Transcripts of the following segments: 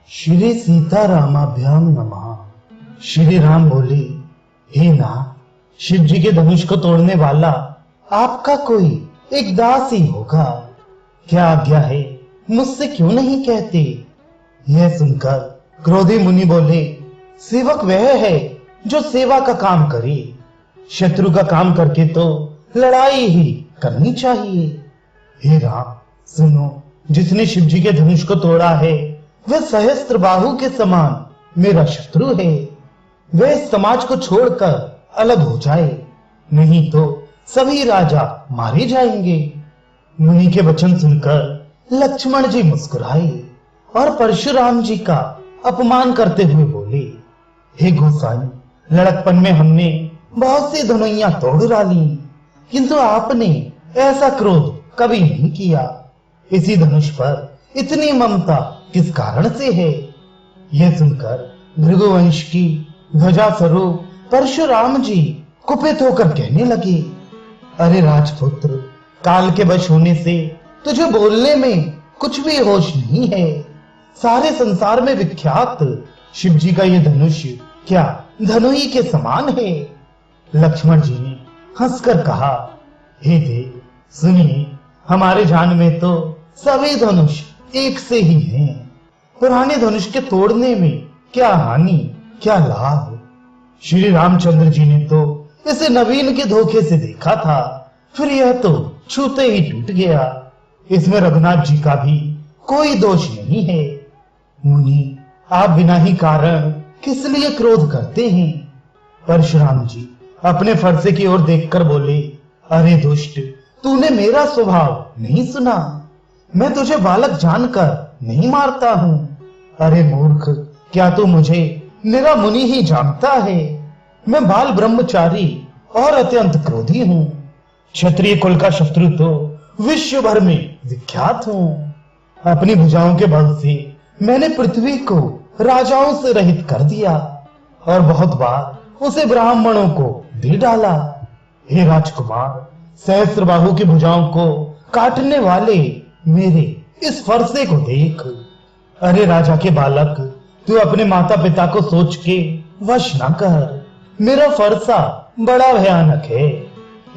श्री सीतारामाभ्याम नमः। श्री राम बोले, हे नाथ, शिव जी के धनुष को तोड़ने वाला आपका कोई एक दास ही होगा। क्या आज्ञा है, मुझसे क्यों नहीं कहते? यह सुनकर क्रोधी मुनि बोले, सेवक वह है जो सेवा का काम करे, शत्रु का काम करके तो लड़ाई ही करनी चाहिए। हे राम सुनो, जिसने शिव जी के धनुष को तोड़ा है वह सहस्त्र बाहु के समान मेरा शत्रु है। वह इस समाज को छोड़कर अलग हो जाए, नहीं तो सभी राजा मारे जाएंगे। मुनि के वचन सुनकर लक्ष्मण जी मुस्कुराए और परशुराम जी का अपमान करते हुए बोले, हे गोसाई, लड़कपन में हमने बहुत सी धनुइयां तोड़ डाली, किंतु आपने ऐसा क्रोध कभी नहीं किया। इसी धनुष पर इतनी ममता किस कारण से है? यह सुनकर भृगुवंश की ध्वजा स्वरूप परशुराम जी कुपित होकर कहने लगे, अरे राजपुत्र, काल के वश होने से तुझे बोलने में कुछ भी होश नहीं है। सारे संसार में विख्यात शिव जी का यह धनुष क्या धनुई के समान है? लक्ष्मण जी ने हंसकर कहा, हे देव सुनिए, हमारे जान में तो सभी धनुष एक से ही हैं। पुराने धनुष के तोड़ने में क्या हानि, क्या लाभ? श्री रामचंद्र जी ने तो इसे नवीन के धोखे से देखा था, फिर यह तो छूते ही टूट गया। इसमें रघुनाथ जी का भी कोई दोष नहीं है। मुनि, आप बिना ही कारण किस लिए क्रोध करते हैं? परशुराम जी अपने फरसे की ओर देखकर बोले, अरे दुष्ट, तूने मेरा स्वभाव नहीं सुना। मैं तुझे बालक जानकर नहीं मारता हूँ। अरे मूर्ख, क्या तू मुझे मेरा मुनि ही जानता है? मैं बाल ब्रह्मचारी और अत्यंत क्रोधी हूँ। क्षत्रिय कुल का शत्रु तो विश्व भर में विख्यात हूँ। अपनी भुजाओं के बल से मैंने पृथ्वी को राजाओं से रहित कर दिया और बहुत बार उसे ब्राह्मणों को दे डाला। हे राजकुमार, सहस्त्रबाहु की भुजाओं को काटने वाले मेरे इस फरसे को देख। अरे राजा के बालक, तू अपने माता पिता को सोच के वश न कर। मेरा फरसा बड़ा भयानक है,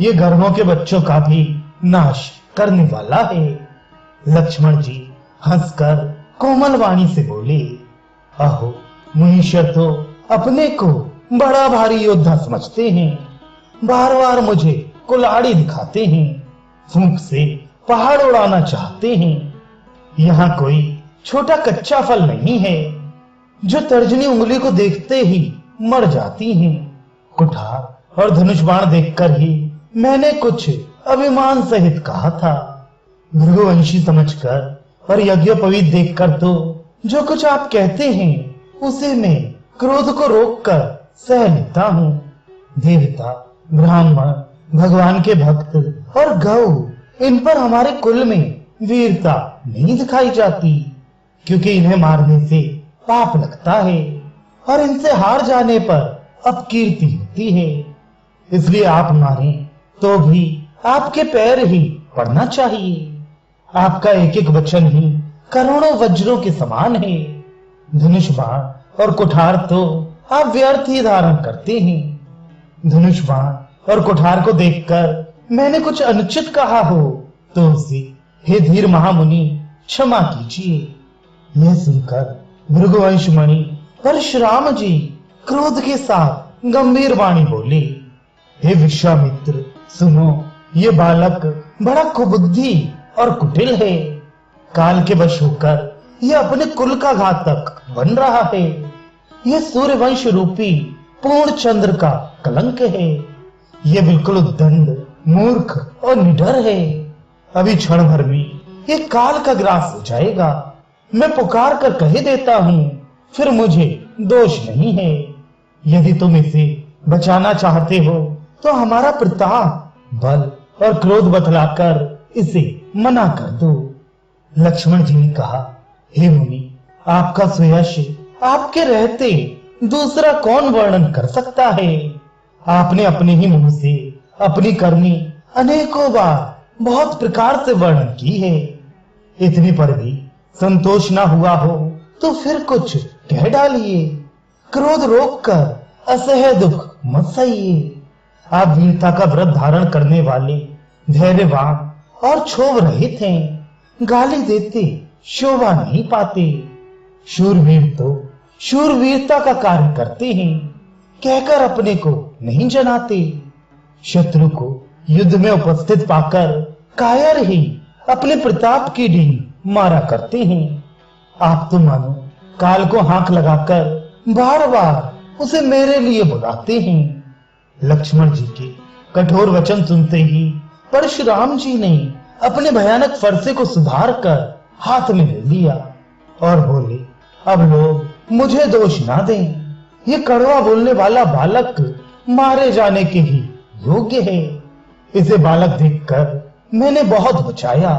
ये गर्भों के बच्चों का भी नाश करने वाला है। लक्ष्मण जी हंसकर कोमल वाणी से बोले, अहो, मुनीश्वर तो अपने को बड़ा भारी योद्धा समझते हैं, बार बार मुझे कुल्हाड़ी दिखाते हैं, फूंक से पहाड़ उड़ाना चाहते हैं। यहाँ कोई छोटा कच्चा फल नहीं है जो तर्जनी उंगली को देखते ही मर जाती हैं। कुठार और धनुष बाण देखकर ही मैंने कुछ अभिमान सहित कहा था। भृगुवंशी समझकर और यज्ञोपवीत देखकर तो जो कुछ आप कहते हैं उसे मैं क्रोध को रोककर सह लेता हूँ। देवता, ब्राह्मण, भगवान के भक्त और गौ, इन पर हमारे कुल में वीरता नहीं दिखाई जाती, क्योंकि इन्हें मारने से पाप लगता है और इनसे हार जाने पर अपकीर्ति होती है। इसलिए आप मारे तो भी आपके पैर ही पड़ना चाहिए। आपका एक एक वचन ही करोड़ों वज्रों के समान है। धनुष बाण और कुठार तो आप व्यर्थ ही धारण करते हैं। धनुष बाण और कुठार को देखकर मैंने कुछ अनुचित कहा हो तो उसे हे धीर महामुनि क्षमा कीजिए। यह सुनकर भृगुवंश मणि परशुराम जी क्रोध के साथ गंभीर वाणी बोले, हे विश्वामित्र सुनो, ये बालक बड़ा कुबुद्धि और कुटिल है। काल के वश होकर यह अपने कुल का घातक बन रहा है। यह सूर्यवंश रूपी पूर्ण चंद्र का कलंक है। यह बिल्कुल उद्दंड, मूर्ख और निडर है। अभी क्षण भर में ये काल का ग्रास हो जाएगा। मैं पुकार कर कह देता हूँ, फिर मुझे दोष नहीं है। यदि तुम इसे बचाना चाहते हो तो हमारा प्रताप, बल और क्रोध बतलाकर इसे मना कर दो। लक्ष्मण जी ने कहा, हे मुनि, आपका सुयश आपके रहते दूसरा कौन वर्णन कर सकता है? आपने अपने ही मुंह से अपनी करनी अनेकों बार बहुत प्रकार से वर्णन की है। इतनी पर भी संतोष ना हुआ हो तो फिर कुछ कह डालिए, क्रोध रोक कर असह्य दुख मत सहिए। आप वीरता का व्रत धारण करने वाले, धैर्यवान और क्षोभ रहित हैं। गाली देते शोभा नहीं पाते। शूरवीर तो शूरवीरता का कार्य करते हैं, कहकर अपने को नहीं जनाते। शत्रु को युद्ध में उपस्थित पाकर कायर ही अपने प्रताप की डींग मारा करते हैं। आप तो मानो काल को हाथ लगाकर बार बार उसे मेरे लिए बुलाते हैं। लक्ष्मण जी के कठोर वचन सुनते ही परशुराम जी ने अपने भयानक फरसे को सुधार कर हाथ में ले लिया और बोले, अब लोग मुझे दोष ना दें। ये कड़वा बोलने वाला बालक मारे जाने के ही योग्य है। इसे बालक देखकर मैंने बहुत बचाया,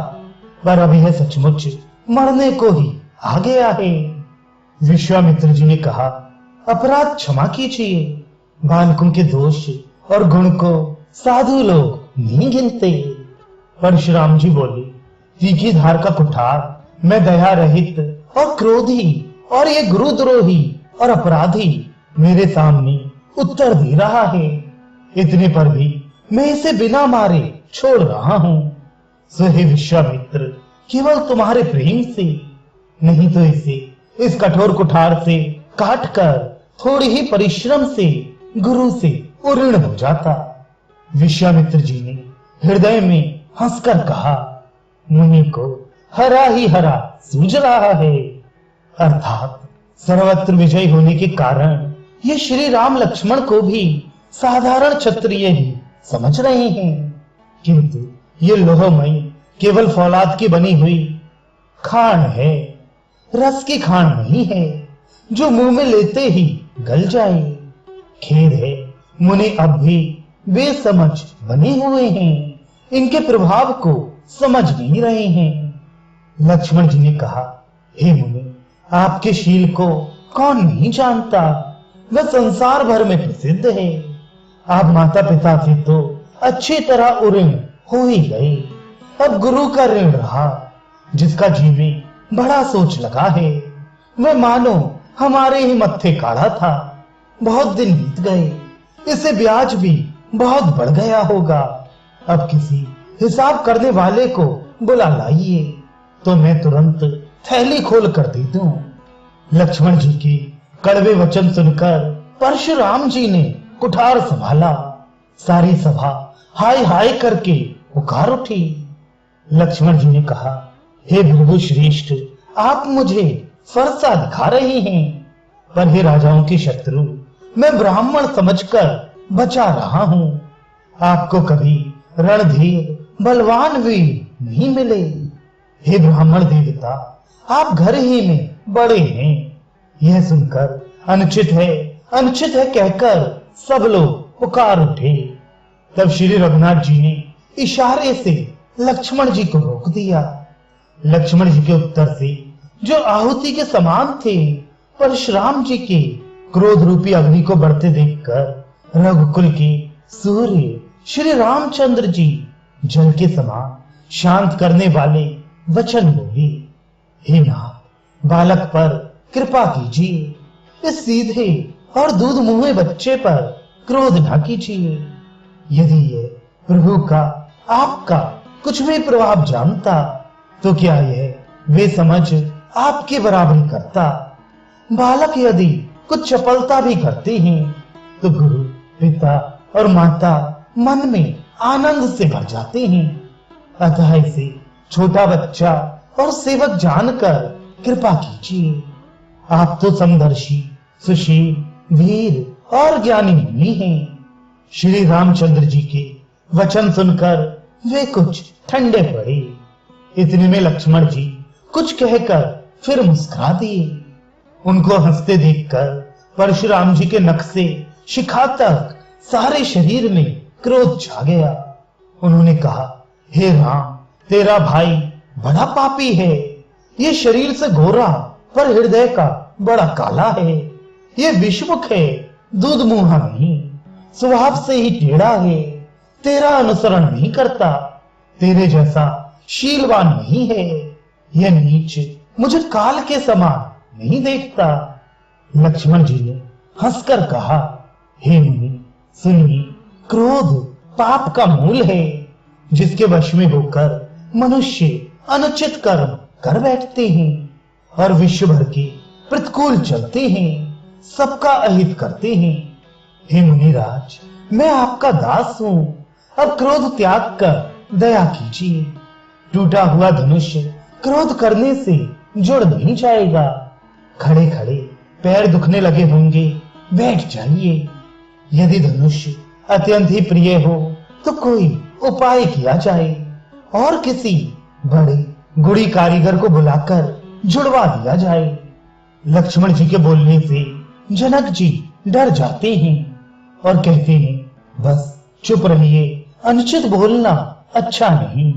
पर अब यह सचमुच मरने को ही आ गया है। विश्वामित्र जी ने कहा, अपराध क्षमा कीजिए। बालकों के दोष और गुण को साधु लोग नहीं गिनते। परशुराम जी बोले, तीखी धार का कुठार मैं दया रहित और क्रोधी और ये गुरुद्रोही और अपराधी मेरे सामने उत्तर दे रहा है। इतने पर भी मैं इसे बिना मारे छोड़ रहा हूं। सो हे विश्वामित्र, केवल तुम्हारे प्रेम से, नहीं तो इसे इस कठोर कुठार से काट कर थोड़ी ही परिश्रम से गुरु से उऋण हो जाता। विश्वामित्र जी ने हृदय में हंसकर कहा, मुनि को हरा ही हरा सूझ रहा है। अर्थात सर्वत्र विजय होने के कारण ये श्री राम लक्ष्मण को भी साधारण क्षत्रिय ही समझ रहे हैं, किंतु ये लोहमयी केवल फौलाद की बनी हुई खान है, रस की खान नहीं है जो मुंह में लेते ही गल जाए। खेद है, मुनि अब भी बेसमझ बने हुए हैं, इनके प्रभाव को समझ नहीं रहे हैं। लक्ष्मण जी ने कहा, हे मुनि, आपके शील को कौन नहीं जानता, वह संसार भर में प्रसिद्ध है। आप माता पिता से तो अच्छी तरह उऋण हो ही गए, अब गुरु का ऋण रहा, जिसका जीवन बड़ा सोच लगा है। वह मानो हमारे ही मत्थे काढ़ा था, बहुत दिन बीत गए, इसे ब्याज भी बहुत बढ़ गया होगा। अब किसी हिसाब करने वाले को बुला लाइए, तो मैं तुरंत थैली खोल कर दे दूं। लक्ष्मण जी के कड़वे वचन सुनकर परशुराम जी ने कुठार संभाला। सारी सभा हाय हाय करके पुकार उठी। लक्ष्मण जी ने कहा, हे भृगु श्रेष्ठ, आप मुझे फरसा दिखा रहे हैं, पर हे राजाओं के शत्रु, मैं ब्राह्मण समझकर बचा रहा हूं। आपको कभी रणधीर बलवान वीर नहीं मिले। हे ब्राह्मण देवता, आप घर ही में बड़े हैं। यह सुनकर अनुचित है कहकर सब लोग पुकार उठे। तब श्री रघुनाथ जी ने इशारे से लक्ष्मण जी को रोक दिया। लक्ष्मण जी के उत्तर से जो आहुति के समान थे, परशुराम जी के क्रोध रूपी अग्नि को बढ़ते देखकर रघुकुल के सूर्य श्री रामचंद्र जी जल के समान शांत करने वाले वचन बोले, हे नाथ, बालक पर कृपा कीजिए, इस सीधे और दूध मुंहे बच्चे पर क्रोध न कीजिए। यदि ये प्रभु का आपका कुछ भी प्रभाव जानता, तो क्या यह वे समझ आपके बराबरी करता। बालक यदि कुछ चपलता भी करते हैं, तो गुरु, पिता और माता मन में आनंद से भर जाते हैं। अतः इसे छोटा बच्चा और सेवक जानकर कृपा कीजिए। आप तो समदर्शी, सुशील, वीर और ज्ञानी मुनि हैं। श्री रामचंद्र जी के वचन सुनकर वे कुछ ठंडे पड़े। इतने में लक्ष्मण जी कुछ कहकर फिर मुस्कुरा दिए। उनको हंसते देखकर परशुराम जी के नख से शिखा तक सारे शरीर में क्रोध छा गया। उन्होंने कहा, हे राम, तेरा भाई बड़ा पापी है। ये शरीर से गोरा पर हृदय का बड़ा काला है। ये विषमुख है, दूध मुंहा नहीं, स्वभाव से ही टेढ़ा है, तेरा अनुसरण नहीं करता, तेरे जैसा शीलवान नहीं है। यह नीच मुझे काल के समान नहीं देखता। लक्ष्मण जी ने हंसकर कहा, हे मुनि सुनिए, क्रोध पाप का मूल है, जिसके वश में होकर मनुष्य अनुचित कर्म कर बैठते हैं और विश्व भर के प्रतिकूल चलते हैं, सबका अहित करते हैं। हे मुनिराज, मैं आपका दास हूँ, अब क्रोध त्याग कर दया कीजिए। टूटा हुआ धनुष क्रोध करने से जुड़ नहीं जाएगा। खड़े खड़े पैर दुखने लगे होंगे, बैठ जाइए। यदि धनुष अत्यंत ही प्रिय हो तो कोई उपाय किया जाए और किसी बड़े गुड़ी कारीगर को बुलाकर जुड़वा दिया जाए। लक्ष्मण जी के बोलने से जनक जी डर जाते हैं और कहते हैं, बस चुप रहिए, अनुचित बोलना अच्छा नहीं।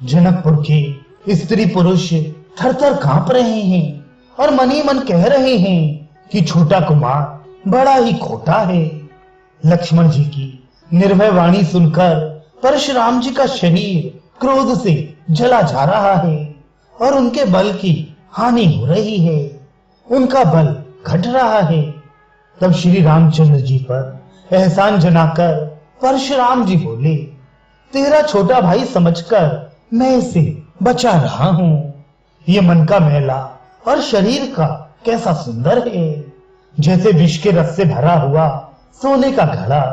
जनकपुर के स्त्री पुरुष थरथर कांप रहे हैं और मन ही मन कह रहे हैं कि छोटा कुमार बड़ा ही खोटा है। लक्ष्मण जी की निर्भय वाणी सुनकर परशुराम जी का शरीर क्रोध से जला जा रहा है और उनके बल की हानि हो रही है, उनका बल घट रहा है। तब श्री रामचंद्र जी पर एहसान जनाकर परशुराम जी बोले, तेरा छोटा भाई समझकर मैं इसे बचा रहा हूँ। ये मन का मैला और शरीर का कैसा सुंदर है, जैसे विष के रस से भरा हुआ सोने का घड़ा।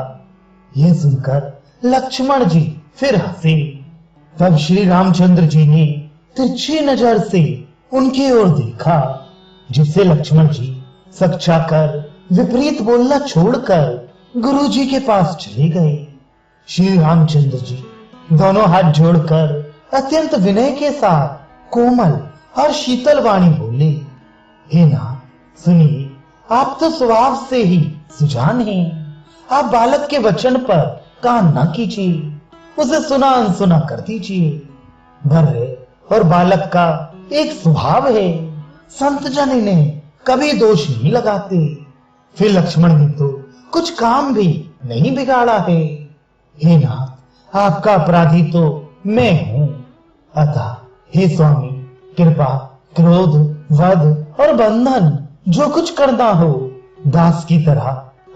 यह सुनकर लक्ष्मण जी फिर हंसे। तब श्री रामचंद्र जी ने तिरछी नजर से उनकी ओर देखा, जिससे लक्ष्मण जी सकचाकर विपरीत बोलना छोड़कर गुरु जी के पास चले गए। श्री रामचंद्र जी दोनों हाथ जोड़कर अत्यंत विनय के साथ कोमल और शीतल वाणी बोले, हे नाथ सुनिए, आप तो स्वभाव से ही सुजान हैं। आप बालक के वचन पर कान न कीजिए, उसे सुना अनसुना कर दीजिए। भर्रे और बालक का एक स्वभाव है, संत जन इन्हें कभी दोष नहीं लगाते। फिर लक्ष्मण ने तो कुछ काम भी नहीं बिगाड़ा है। हे नाथ, आपका अपराधी तो मैं हूँ, अतः हे स्वामी कृपा, क्रोध, वध और बंधन जो कुछ करना हो दास की तरह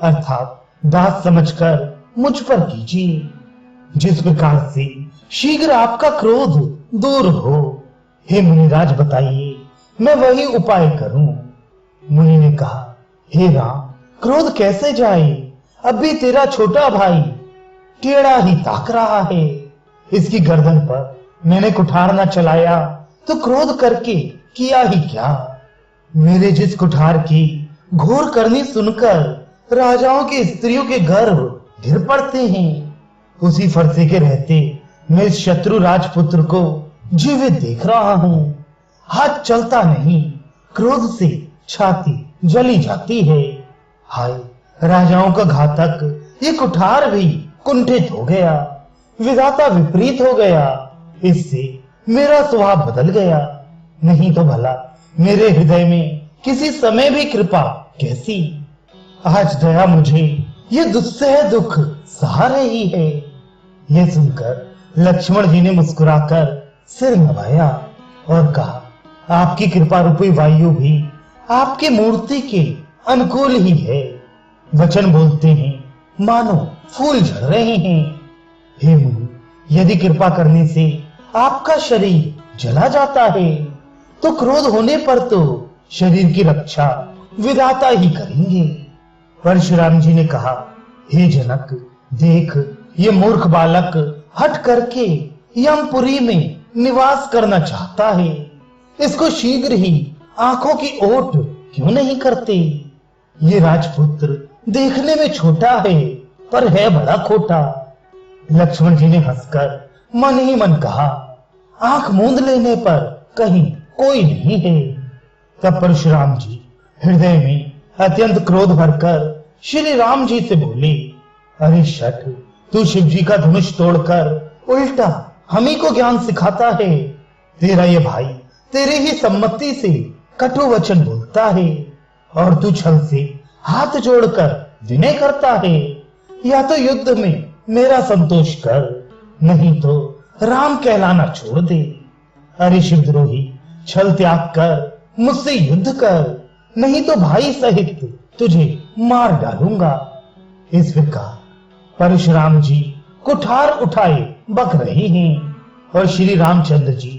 अर्थात दास समझकर मुझ पर कीजिए, जिस प्रकार से शीघ्र आपका क्रोध दूर हो। हे मुनिराज बताइए, मैं वही उपाय करूं। मुनि ने कहा, हे राम, क्रोध कैसे जाए? अभी तेरा छोटा भाई टेढ़ा ही ताक रहा है। इसकी गर्दन पर मैंने कुठार न चलाया तो क्रोध करके किया ही क्या? मेरे जिस कुठार की घोर करनी सुनकर राजाओं की स्त्रियों के गर्भ गिर पड़ते हैं, उसी फरसे के रहते मैं इस शत्रु राजपुत्र को जीवित देख रहा हूँ। हाथ चलता नहीं, क्रोध से छाती जली जाती है। हाय, राजाओं का घातक ये कुठार भी कुंठित हो गया, विधाता विपरीत हो गया। इससे मेरा स्वभाव बदल गया, नहीं तो भला मेरे हृदय में किसी समय भी कृपा कैसी? आज दया मुझे ये दुस्सह दुख सहा रही है। यह सुनकर लक्ष्मण जी ने मुस्कुराकर सिर नवाया और कहा, आपकी कृपा रूपी वायु भी आपकी मूर्ति के अनुकूल ही है। वचन बोलते हैं मानो फूल झड़ रहे हैं। हे मुनि, यदि कृपा करने से आपका शरीर जला जाता है तो क्रोध होने पर तो शरीर की रक्षा विधाता ही करेंगे। परशुराम जी ने कहा, हे जनक, देख ये मूर्ख बालक हट करके यमपुरी में निवास करना चाहता है। इसको शीघ्र ही आंखों की ओट क्यों नहीं करते? ये राजपुत्र देखने में छोटा है पर है बड़ा खोटा। लक्ष्मण जी ने हंसकर मन ही मन कहा, आंख मूंद लेने पर कहीं कोई नहीं है। तब परशुराम जी हृदय में अत्यंत क्रोध भरकर श्री राम जी से बोले, अरे शठ, तू शिव जी का धनुष तोड़कर उल्टा हम ही को ज्ञान सिखाता है। तेरा ये भाई तेरे ही सम्मति से कटु वचन बोलता है और तू छल से हाथ जोड़कर विनय करता है। या तो युद्ध में मेरा संतोष कर, नहीं तो राम कहलाना छोड़ दे। अरे शिवद्रोही, छल त्याग कर मुझसे युद्ध कर, नहीं तो भाई सहित तुझे मार डालूंगा। इस प्रकार परशुराम जी कुठार उठाए बक रहे हैं और श्री रामचंद्र जी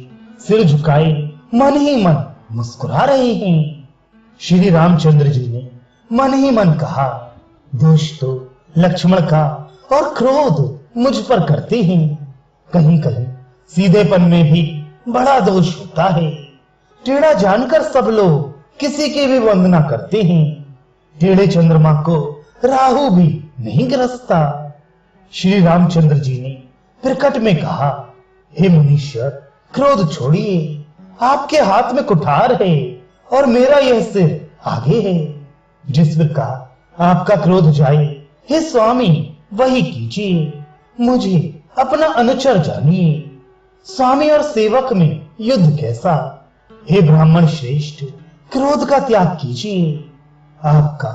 सिर झुकाए मन ही मन मुस्कुरा रहे हैं। श्री रामचंद्र जी ने मन ही मन कहा, दोष तो लक्ष्मण का और क्रोध मुझ पर करते हैं। कहीं कहीं सीधेपन में भी बड़ा दोष होता है। टेढ़ा जानकर सब लोग किसी की भी वंदना करते हैं। टेढ़े चंद्रमा को राहु भी नहीं ग्रसता। श्री रामचंद्र जी ने प्रकट में कहा, हे मुनीश्वर, क्रोध छोड़िए, आपके हाथ में कुठार है और मेरा यह सिर आगे है। जिस प्रकार आपका क्रोध जाए, हे स्वामी, वही कीजिए। मुझे अपना अनुचर जानिए। स्वामी और सेवक में युद्ध कैसा? हे ब्राह्मण श्रेष्ठ, क्रोध का त्याग कीजिए। आपका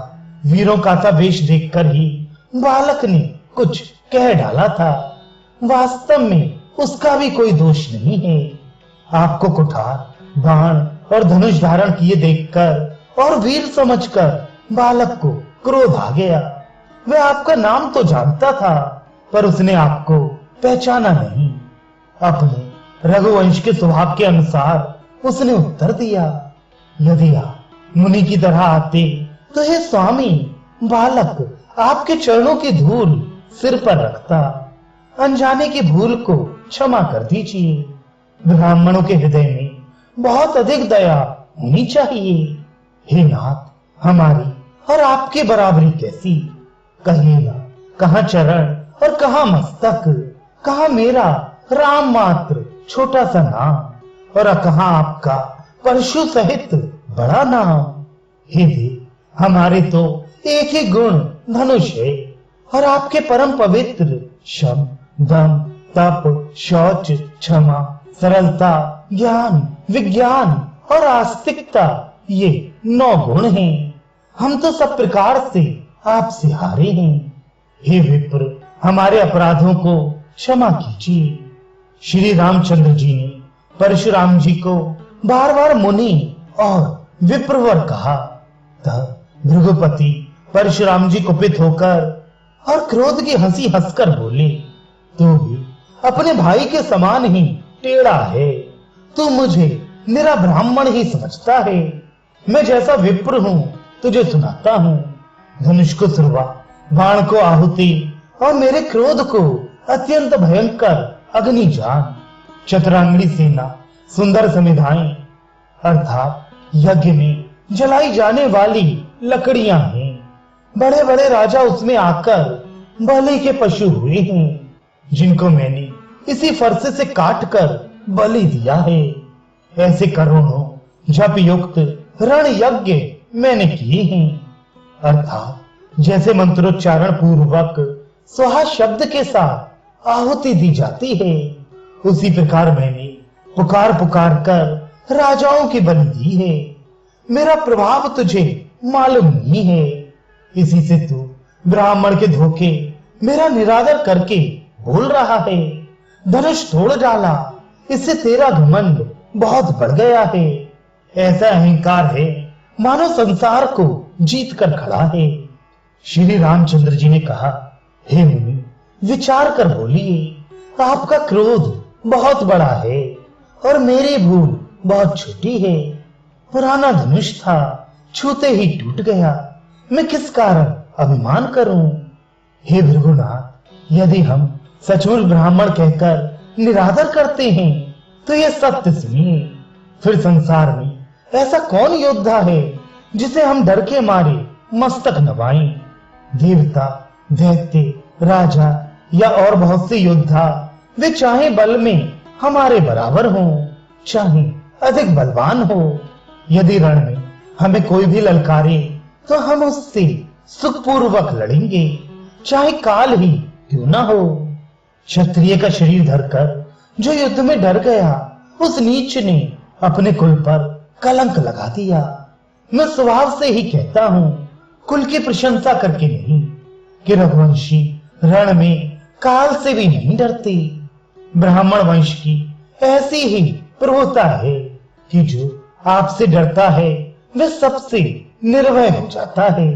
वीरों का सा वेश देखकर ही बालक ने कुछ कह डाला था। वास्तव में उसका भी कोई दोष नहीं है। आपको कुठार, बाण और धनुष धारण किए देखकर और वीर समझकर बालक को क्रोध आ गया। वह आपका नाम तो जानता था, पर उसने आपको पहचाना नहीं। अपने रघुवंश के स्वभाव के अनुसार उसने उत्तर दिया, यदि आप मुनि की तरह आते तो हे स्वामी, बालक आपके चरणों की धूल सिर पर रखता। अनजाने की भूल को क्षमा कर दीजिए। ब्राह्मणों के हृदय में बहुत अधिक दया होनी चाहिए। हे नाथ, हमारी और आपकी बराबरी कैसी? कहिएगा, कहाँ चरण और कहाँ मस्तक, कहाँ मेरा राम मात्र छोटा सा नाम और कहाँ आपका परशु सहित बड़ा नाम। हे देव, हमारे तो एक ही गुण धनुष है और आपके परम पवित्र शम, दम, तप, शौच, क्षमा, सरलता, ज्ञान, विज्ञान और आस्तिकता, ये 9 गुण हैं। हम तो सब प्रकार से आपसे हारे हैं। हे विप्र, हमारे अपराधों को क्षमा कीजिए। श्री रामचंद्र जी ने परशुराम जी को बार बार मुनि और विप्रवर कहा। तब भृगुपति परशुराम जी कुपित होकर और क्रोध की हंसी हंसकर बोले, तू भी अपने भाई के समान ही टेढ़ा है। तू मुझे मेरा ब्राह्मण ही समझता है। मैं जैसा विप्र हूँ तुझे सुनाता हूँ। धनुष को सुरवा, बाण को आहुति और मेरे क्रोध को अत्यंत भयंकर अग्नि जान। चतुरांगणी सेना, सुंदर समिधाएं अर्थात यज्ञ में जलाई जाने वाली लकड़ियां हैं। बड़े बड़े राजा उसमें आकर बलि के पशु हुए हैं, जिनको मैंने इसी फरसे से काट कर बलि दिया है। ऐसे करोड़ों जप युक्त रण यज्ञ मैंने किए हैं, अर्थात जैसे मंत्रोच्चारण पूर्वक स्वाहा शब्द के साथ आहुति दी जाती है, उसी प्रकार मैंने पुकार पुकार कर राजाओं की बलि दी है। मेरा प्रभाव तुझे मालूम नहीं है, इसी से तू ब्राह्मण के धोखे मेरा निरादर करके बोल रहा है। धनुष तोड़ डाला, इससे तेरा घमंड बहुत बढ़ गया है। ऐसा अहंकार है मानो संसार को जीत कर खड़ा है। श्री रामचंद्र जी ने कहा, हे मुनि, विचार कर बोलिए। आपका क्रोध बहुत बड़ा है और मेरी भूल बहुत छोटी है। पुराना धनुष था, छूते ही टूट गया। मैं किस कारण अभिमान करूं? हे भृगुनाथ, यदि हम सचमुच ब्राह्मण कहकर निरादर करते हैं तो यह सत्य सुनिए। फिर संसार में ऐसा कौन योद्धा है जिसे हम डर के मारे मस्तक नवाएं? देवता, दैत्य, राजा या और बहुत से योद्धा, वे चाहे बल में हमारे बराबर हों, चाहे अधिक बलवान हो। यदि रण में हमें कोई भी ललकारे तो हम उससे सुखपूर्वक लड़ेंगे, चाहे काल ही क्यों ना हो। क्षत्रिय का शरीर धरकर जो युद्ध में डर गया, उस नीच ने अपने कुल पर कलंक लगा दिया। मैं स्वभाव से ही कहता हूँ, कुल की प्रशंसा करके नहीं, कि रघुवंशी रण में काल से भी नहीं डरते। ब्राह्मण वंश की ऐसी ही प्रभुता है कि जो आपसे डरता है वह सबसे निर्भय हो जाता है।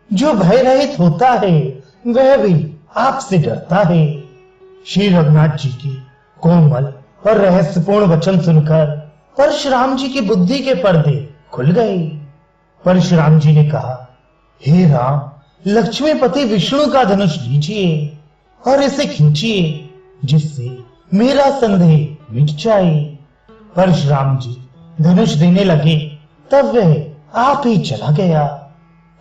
जो भय रहित होता है वह भी आपसे डरता है। श्री रघुनाथ जी की कोमल और रहस्यपूर्ण वचन सुनकर परशुराम जी की बुद्धि के पर्दे खुल गए। परशुराम जी ने कहा, हे राम, लक्ष्मीपति विष्णु का धनुष लीजिए और इसे खींचिए, जिससे मेरा संदेह मिट जाए। परशुराम जी धनुष देने लगे, तब वह आप ही चला गया।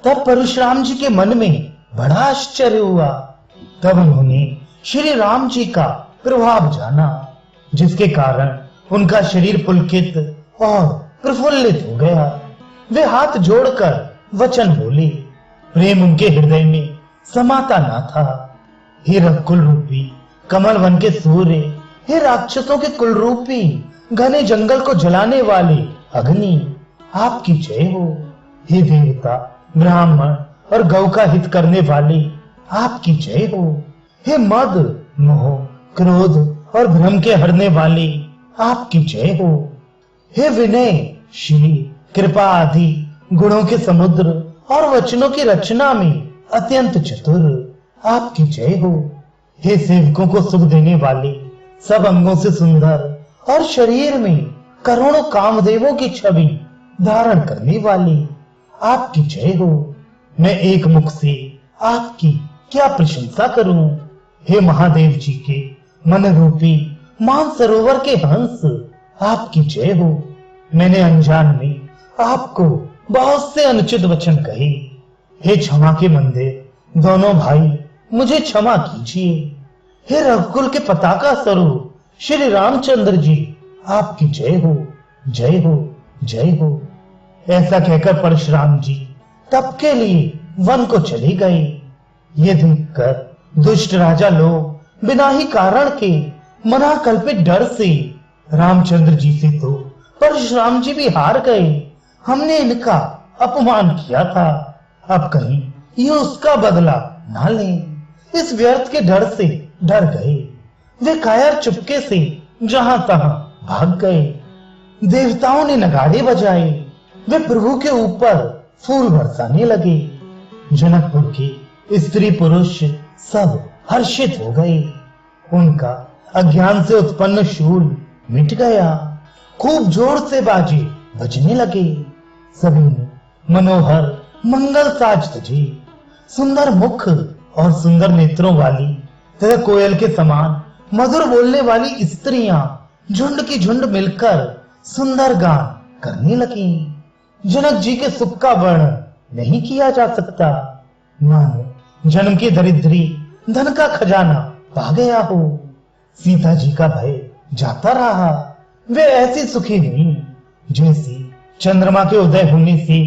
तब परशुराम जी के मन में बड़ा आश्चर्य हुआ। तब उन्होंने श्री राम जी का प्रभाव जाना, जिसके कारण उनका शरीर पुलकित और प्रफुल्लित हो गया। वे हाथ जोड़कर वचन बोले। प्रेम उनके हृदय में समाता ना था। हे रघुकुल रूपी कमल वन के सूर्य, हे राक्षसों के कुल रूपी घने जंगल को जलाने वाले अग्नि, आपकी जय हो। हे देवता, ब्राह्मण और गौ का हित करने वाले, आपकी जय हो। हे मद, मोह, क्रोध और भ्रम के हरने वाले, आपकी जय हो। हे विनय, शील, कृपा आदि गुणों के समुद्र और वचनों की रचना में अत्यंत चतुर, आपकी जय हो। हे सेवकों को सुख देने वाले, सब अंगों से सुंदर और शरीर में करोड़ों कामदेवों की छवि धारण करने वाले, आपकी जय हो। मैं एक मुख से आपकी क्या प्रशंसा करूं। हे महादेव जी के मन रूपी मान सरोवर के हंस, आपकी जय हो। मैंने अनजान में आपको बहुत से अनुचित वचन कहे। हे क्षमा के मंदिर दोनों भाई, मुझे क्षमा कीजिए। हे रघुकुल के पताका स्वरूप श्री रामचंद्र जी, आपकी जय हो, जय हो, जय हो। ऐसा कहकर परशुराम जी तब के लिए वन को चले गए। ये देखकर दुष्ट राजा लोग बिना ही कारण के मना कल्पित डर से रामचंद्र जी से तो परशुराम जी भी हार गए। हमने इनका अपमान किया था, अब कहीं ये उसका बदला ना लें। इस व्यर्थ के डर से डर गए। वे कायर चुपके से जहां तहां भाग गए। देवताओं ने नगाड़े बजाए। वे प्रभु के ऊपर फूल बरसाने लगे। जनकपुर के स्त्री पुरुष सब हर्षित हो गए। उनका अज्ञान से उत्पन्न शूल मिट गया। खूब जोर से बाजे बजने लगे। सभी ने मनोहर मंगल साज तजे। सुंदर मुख और सुंदर नेत्रों वाली तथा कोयल के समान मधुर बोलने वाली स्त्रियां झुंड की झुंड मिलकर सुंदर गान करने लगी। जनक जी के सुख का वर्णन नहीं किया जा सकता। मानो जन्म की दरिद्री धन का खजाना पा गया हो। सीता जी का भय जाता रहा। वे ऐसी सुखी हुई जैसी चंद्रमा के उदय होने से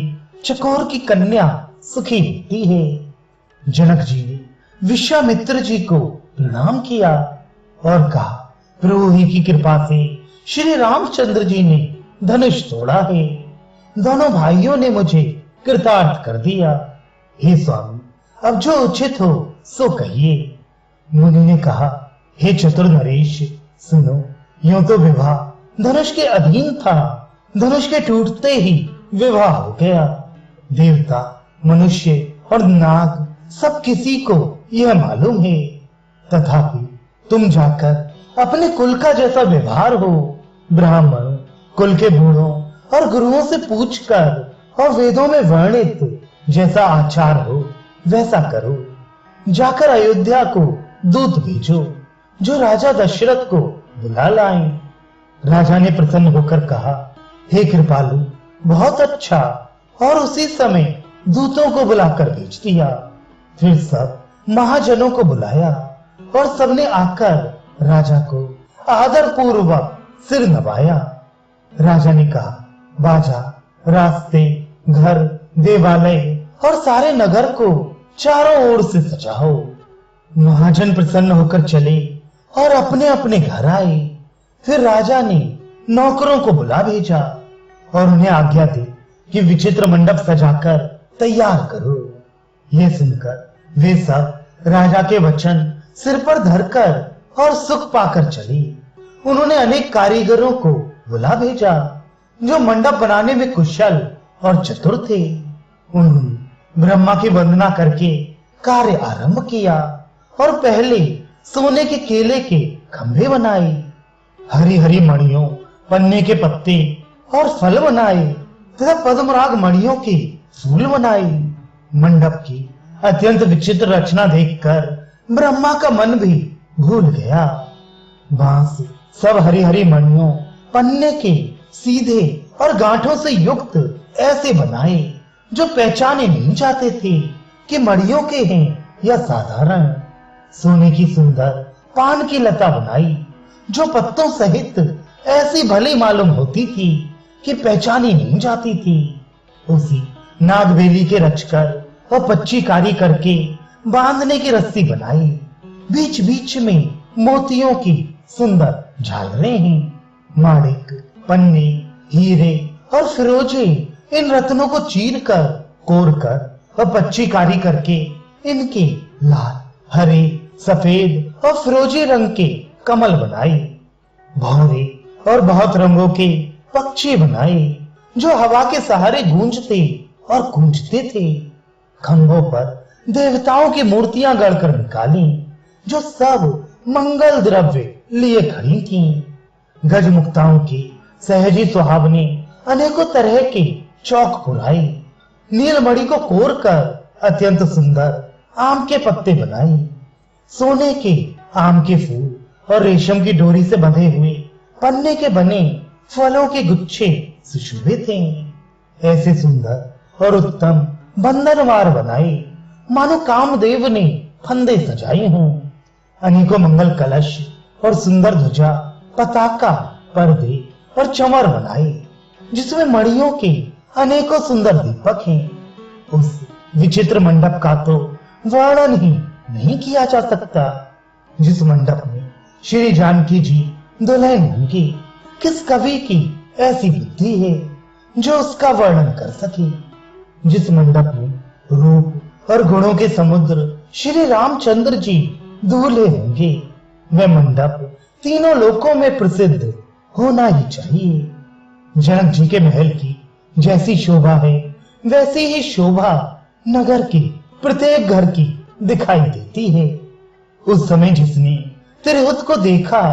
चकोर की कन्या सुखी होती है। जनक जी ने विश्वामित्र जी को प्रणाम किया और कहा, प्रभु ही की कृपा से श्री रामचंद्र जी ने धनुष तोड़ा है। दोनों भाइयों ने मुझे कृतार्थ कर दिया। हे स्वामी, अब जो उचित हो सो कहिए। मुनि ने कहा, हे चतुर नरेश, सुनो, यूं तो विवाह धनुष के अधीन था। धनुष के टूटते ही विवाह हो गया। देवता, मनुष्य और नाग सब किसी को यह मालूम है। तथापि तुम जाकर अपने कुल का जैसा व्यवहार हो, ब्राह्मण कुल के बूढ़ों और गुरुओं से पूछकर और वेदों में वर्णित जैसा आचार हो वैसा करो। जाकर अयोध्या को दूत भेजो जो राजा दशरथ को बुला लाएं। राजा ने प्रसन्न होकर कहा, हे कृपालु, बहुत अच्छा। और उसी समय दूतों को बुलाकर भेज दिया। फिर सब महाजनों को बुलाया और सबने आकर राजा को आदर पूर्वक सिर नवाया। राजा ने कहा, बाजा, रास्ते, घर, देवालय और सारे नगर को चारों ओर से सजाओ। महाजन प्रसन्न होकर चले और अपने अपने घर आए। फिर राजा ने नौकरों को बुला भेजा और उन्हें आज्ञा दी कि विचित्र मंडप सजाकर तैयार करो। यह सुनकर वे सब राजा के वचन सिर पर धरकर और सुख पाकर चली। उन्होंने अनेक कारीगरों को बुला भेजा जो मंडप बनाने में कुशल और चतुर थे। उन्होंने ब्रह्मा की वंदना करके कार्य आरंभ किया और पहले सोने के केले के खंभे बनाए, हरी हरी मणियों, पन्ने के पत्ते और फल बनाए तथा पद्मराग मणियों के फूल बनाए। मंडप की अत्यंत विचित्र रचना देखकर ब्रह्मा का मन भी भूल गया। बांस सब हरी हरी मणियों, पन्ने के सीधे और गांठों से युक्त ऐसे बनाए जो पहचाने नहीं जाते थे कि मणियों के हैं या साधारण। सोने की सुंदर पान की लता बनाई जो पत्तों सहित ऐसी भली मालूम होती थी कि पहचानी नहीं जाती थी। उसी नागबेली के रचकर और पच्चीकारी करके बांधने की रस्सी बनाई। बीच बीच में मोतियों की सुंदर झालरें हैं। माणिक, पन्ने, हीरे और फिरोजे इन रत्नों को चीर कर, कोर कर और पच्चीकारी करके इनके लाल, हरे, सफेद और फिरोजी रंग के कमल बनाए। भौरे और बहुत रंगों के पक्षी बनाए जो हवा के सहारे गूंजते और गूंजते थे। खंभों पर देवताओं की मूर्तियां गढ़कर निकाली जो सब मंगल द्रव्य लिए खड़ी थीं। गजमुक्ताओं की सहजी सुहावने अनेकों तरह के चौक पुराए। नीलमणि को कोर कर अत्यंत सुंदर आम के पत्ते बनाए। सोने के आम के फूल और रेशम की डोरी से बंधे हुए पन्ने के बने फलों के गुच्छे सुशोभित थे। ऐसे सुंदर और उत्तम बंधनवार बनाए मानो कामदेव ने फंदे सजाए हों। अनेकों मंगल कलश और सुंदर ध्वजा, पताका, पर्दे और चमर बनाए जिसमें मणियों के अनेकों सुंदर दीपक हैं। उस विचित्र मंडप का तो वर्णन ही नहीं किया जा सकता। जिस मंडप में श्री जानकी जी दुल्हन होंगी, किस कवि की ऐसी बुद्धि है जो उसका वर्णन कर सके। जिस मंडप में रूप और गुणों के समुद्र श्री रामचंद्र जी दूल्हे होंगे, वह मंडप तीनों लोकों में प्रसिद्ध होना ही चाहिए। जनक जी के महल की जैसी शोभा है, वैसी ही शोभा नगर के प्रत्येक घर की दिखाई देती है। उस समय जिसने तिरहुत को देखा,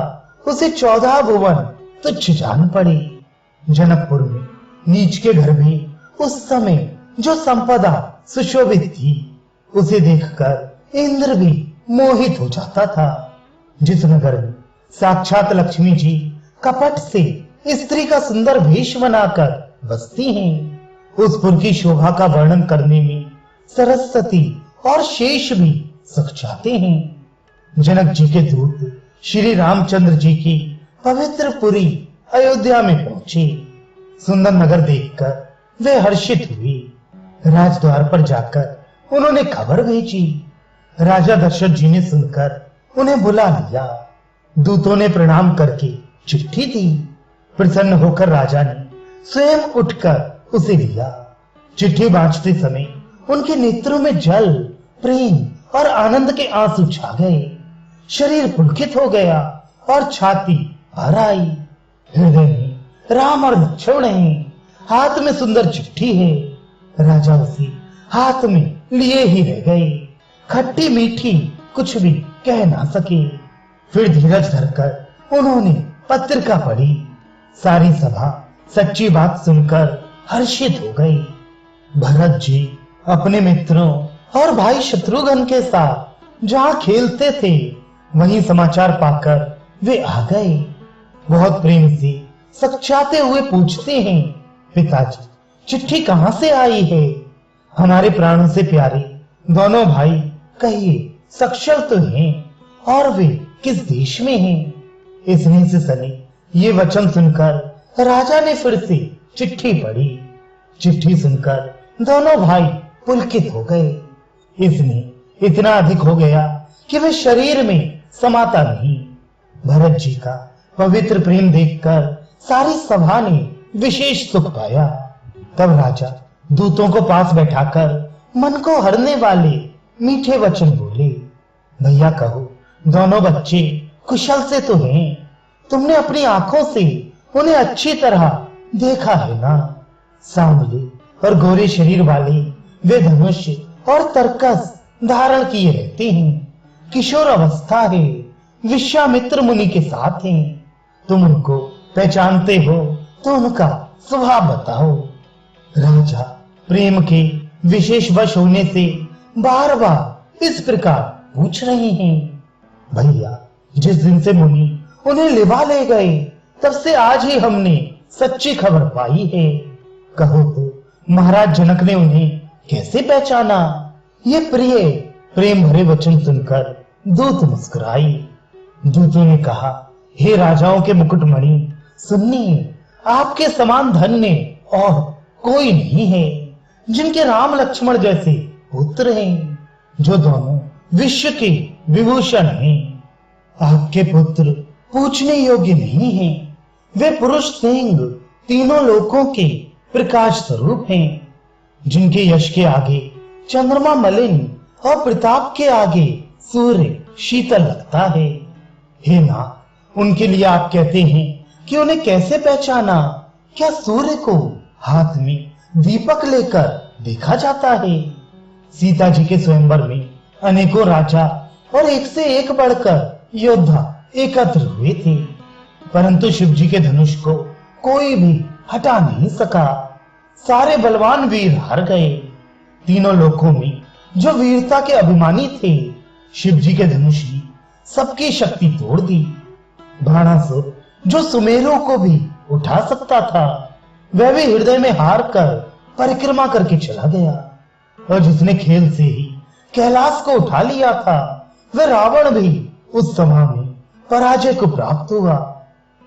उसे 14 भुवन तुच्छ जान पड़े। जनकपुर में नीच के घर भी उस समय जो संपदा सुशोभित थी, उसे देखकर इंद्र भी मोहित हो जाता था। जिस नगर में साक्षात लक्ष्मी जी कपट से स्त्री का सुंदर वेश बनाकर बसती हैं, उस पुर की शोभा का वर्णन करने में सरस्वती और शेष भी सुख चाहते हैं। जनक जी के दूत श्री रामचंद्र जी की पवित्र पुरी अयोध्या में पहुंचे। सुंदर नगर देखकर वे हर्षित हुए। राजद्वार पर जाकर उन्होंने खबर भेजी। राजा दशरथ जी ने सुनकर उन्हें बुला लिया। दूतों ने प्रणाम करके चिट्ठी दी। प्रसन्न होकर राजा ने स्वयं उठकर उसे लिया। चिट्ठी बांचते समय उनके नेत्रों में जल, प्रेम और आनंद के आंसू छा गए। शरीर पुलकित हो गया और छाती भर आई। हृदय में राम और लक्ष्मण हैं, हाथ में सुंदर चिट्ठी है। राजा उसे हाथ में लिए ही रह गए। खट्टी मीठी कुछ भी कह ना सके। फिर धीरज धरकर उन्होंने पत्रिका पढ़ी। सारी सभा सच्ची बात सुनकर हर्षित हो गई। भरत जी अपने मित्रों और भाई शत्रुघ्न के साथ जहां खेलते थे, वहीं समाचार पाकर वे आ गए। बहुत प्रेम से सचाते हुए पूछते हैं, पिताजी चिट्ठी कहां से आई है? हमारे प्राणों से प्यारे दोनों भाई कहिए सक्षम तो हैं, और वे किस देश में हैं? इतने से सने ये वचन सुनकर राजा ने फिर से चिट्ठी पढ़ी। चिट्ठी सुनकर दोनों भाई पुलकित हो गए। इसमें इतना अधिक हो गया कि वे शरीर में समाता नहीं। भरत जी का पवित्र प्रेम देखकर सारी सभा ने विशेष सुख पाया। तब राजा दूतों को पास बैठाकर मन को हरने वाले मीठे वचन बोले। भैया कहो, दोनों बच्चे कुशल से तो हैं? तुमने अपनी आंखों से उन्हें अच्छी तरह देखा है ना, सांवले और गोरे शरीर वाले वे धनुष और तरकस धारण किए रहते हैं। किशोर अवस्था है, विश्वामित्र मुनि के साथ हैं। तुम उनको पहचानते हो तो उनका स्वभाव बताओ। राजा प्रेम के विशेष वश होने से बार बार इस प्रकार पूछ रहे हैं। भैया, जिस दिन से मुनि उन्हें लिवा ले गए तब से आज ही हमने सच्ची खबर पाई है। कहो तो महाराज जनक ने उन्हें कैसे पहचाना? ये प्रिय प्रेम भरे वचन सुनकर दूत मुस्कुराई। दूतों ने कहा, हे राजाओं के मुकुटमणि, सुनिए, आपके समान धन्य और कोई नहीं है, जिनके राम लक्ष्मण जैसे पुत्र हैं, जो दोनों विश्व के विभूषण हैं। आपके पुत्र पूछने योग्य नहीं हैं। वे पुरुष सिंह तीनों लोकों के प्रकाश स्वरूप हैं, जिनके यश के आगे चंद्रमा मलिन और प्रताप के आगे सूर्य शीतल लगता है। हे नाथ, उनके लिए आप कहते हैं कि उन्हें कैसे पहचाना? क्या सूर्य को हाथ में दीपक लेकर देखा जाता है? सीता जी के स्वयंवर में अनेकों राजा और एक से एक बढ़कर योद्धा एकत्र हुए थे, परंतु शिव जी के धनुष को कोई भी हटा नहीं सका। सारे बलवान वीर हार गए। तीनों लोकों में जो वीरता के अभिमानी थे, शिव जी के धनुष ने सबकी शक्ति तोड़ दी। बाणासुर, जो सुमेरों को भी उठा सकता था, वह भी हृदय में हार कर परिक्रमा करके चला गया। और जिसने खेल से ही कैलाश को उठा लिया था, वह रावण भी उस समय में पराजय को प्राप्त हुआ।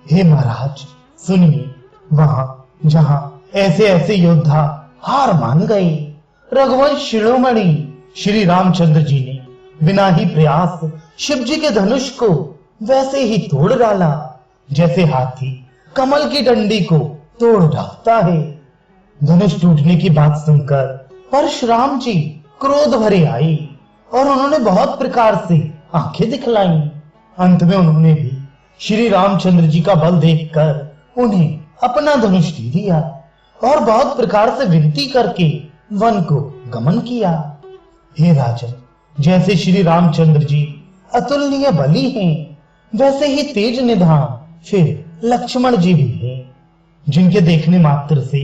हे महाराज सुनिए, वहां जहां ऐसे ऐसे योद्धा हार मान गए, रघुवंश शिरोमणि श्री रामचंद्र जी ने बिना ही प्रयास शिव जी के धनुष को वैसे ही तोड़ डाला, जैसे हाथी कमल की डंडी को तोड़ डालता है। धनुष टूटने की बात सुनकर परशुराम जी क्रोध भरे आए और उन्होंने बहुत प्रकार से आंखें दिखलाई। अंत में उन्होंने भी श्री रामचंद्र जी का बल देखकर उन्हें अपना धनुष दे दिया और बहुत प्रकार से विनती करके वन को गमन किया। हे राजन, जैसे श्री रामचंद्र जी अतुलनीय बली हैं, वैसे ही तेज निधान फिर लक्ष्मण जी भी हैं, जिनके देखने मात्र से